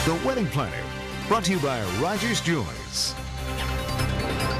The Wedding Planner, brought to you by Rogers Jewelers.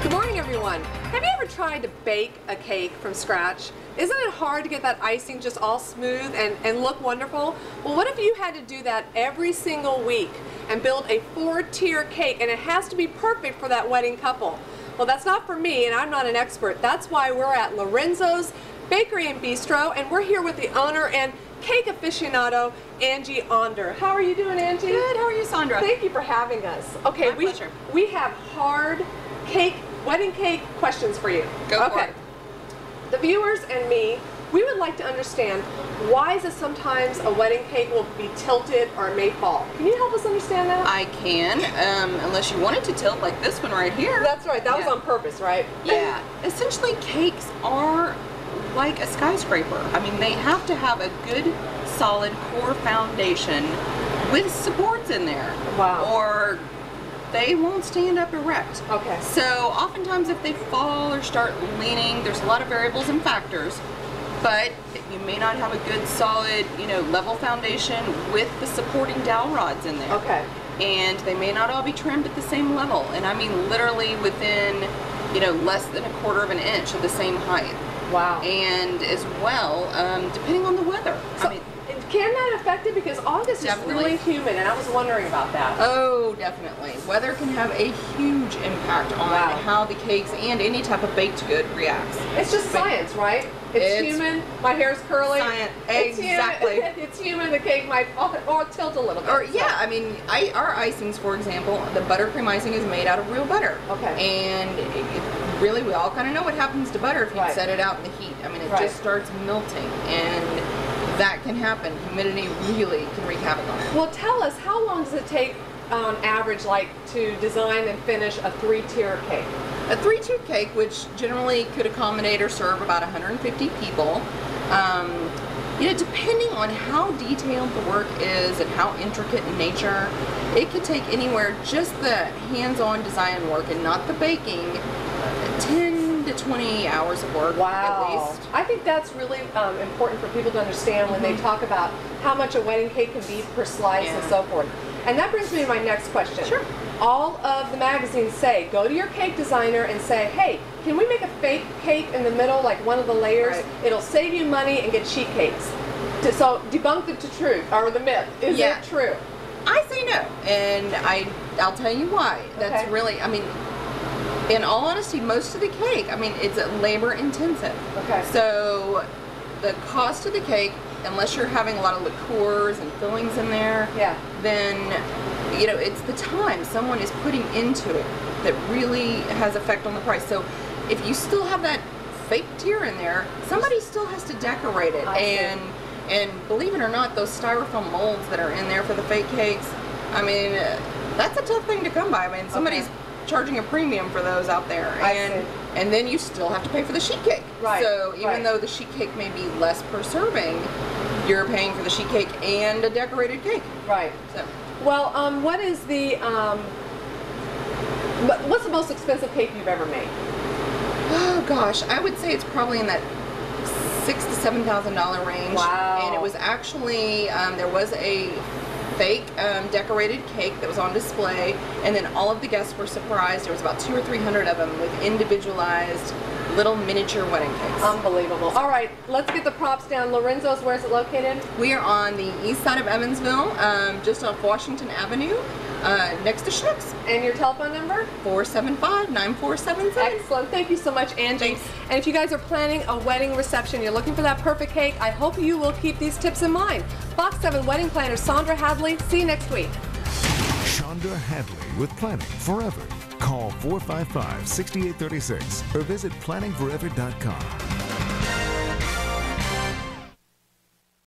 Good morning, everyone. Have you ever tried to bake a cake from scratch? Isn't it hard to get that icing just all smooth and look wonderful? Well, what if you had to do that every single week and build a 4-tier cake, and it has to be perfect for that wedding couple? Well, that's not for me, and I'm not an expert. That's why we're at Lorenzo's Bakery and Bistro, and we're here with the owner and cake aficionado, Angie Onder. How are you doing, Angie? Good. How are you, Saundra? Thank you for having us. Okay, My pleasure. we have hard wedding cake questions for you. Go for it. The viewers and me, we would like to understand, why is it sometimes a wedding cake will be tilted or it may fall? Can you help us understand that? I can, unless you wanted to tilt like this one right here. That's right. That was on purpose, right? Yeah. Essentially, cakes are like a skyscraper. I mean, they have to have a good, solid core foundation with supports in there. Wow. Or they won't stand up erect. Okay. So oftentimes if they fall or start leaning, there's a lot of variables and factors, but you may not have a good solid, level foundation with the supporting dowel rods in there. Okay. And they may not all be trimmed at the same level. And I mean literally within, less than a quarter of an inch of the same height. Wow. And as well, depending on the weather. So, can that affect it? Because August is really humid, and I was wondering about that. Oh, definitely. Weather can have a huge impact on how the cakes and any type of baked good reacts. It's just science, right? It's human. My hair's curly. Science. Exactly. It's human. The cake might tilt a little bit. Or yeah, I mean, our icings, for example, the buttercream icing is made out of real butter. Okay. And really, we all kind of know what happens to butter if you set it out in the heat. I mean, it just starts melting, and that can happen. Humidity really can wreak havoc on it. Well, tell us, how long does it take on average, to design and finish a 3-tier cake? A 3-tier cake, which generally could accommodate or serve about 150 people. Depending on how detailed the work is and how intricate in nature, it could take anywhere, just the hands-on design work and not the baking, 10 to 20 hours of work at least. I think that's really important for people to understand when they talk about how much a wedding cake can be per slice and so forth. And that brings me to my next question. Sure. All of the magazines say, go to your cake designer and say, hey, can we make a fake cake in the middle, like one of the layers? Right. It'll save you money and get cheap cakes. So debunk the truth, or the myth. Is it true? I say no, and I'll tell you why. That's really, I mean, in all honesty, most of the cake, I mean, it's labor intensive. Okay. So the cost of the cake, unless you're having a lot of liqueurs and fillings in there, then it's the time someone is putting into it that really has effect on the price. So if you still have that fake tier in there, somebody still has to decorate it. And believe it or not, those styrofoam molds that are in there for the fake cakes, I mean, that's a tough thing to come by. I mean, somebody's charging a premium for those out there, and then you still have to pay for the sheet cake. Right. So even though the sheet cake may be less per serving, you're paying for the sheet cake and a decorated cake. Right. So, well, what is what's the most expensive cake you've ever made? Oh gosh, I would say it's probably in that $6,000 to $7,000 range. Wow. And it was actually there was a fake decorated cake that was on display, and then all of the guests were surprised. There was about 200 or 300 of them with individualized little miniature wedding cakes. Unbelievable. All right, let's get the props down. Lorenzo's, where is it located? We are on the east side of Evansville, just off Washington Avenue, next to Schnucks. And your telephone number? 475-9477. Excellent. Thank you so much, Angie. Thanks. And if you guys are planning a wedding reception, you're looking for that perfect cake, I hope you will keep these tips in mind. Fox 7 wedding planner Saundra Hadley. See you next week. Saundra Hadley with Planning Forever. Call 455-6836 or visit planningforever.com.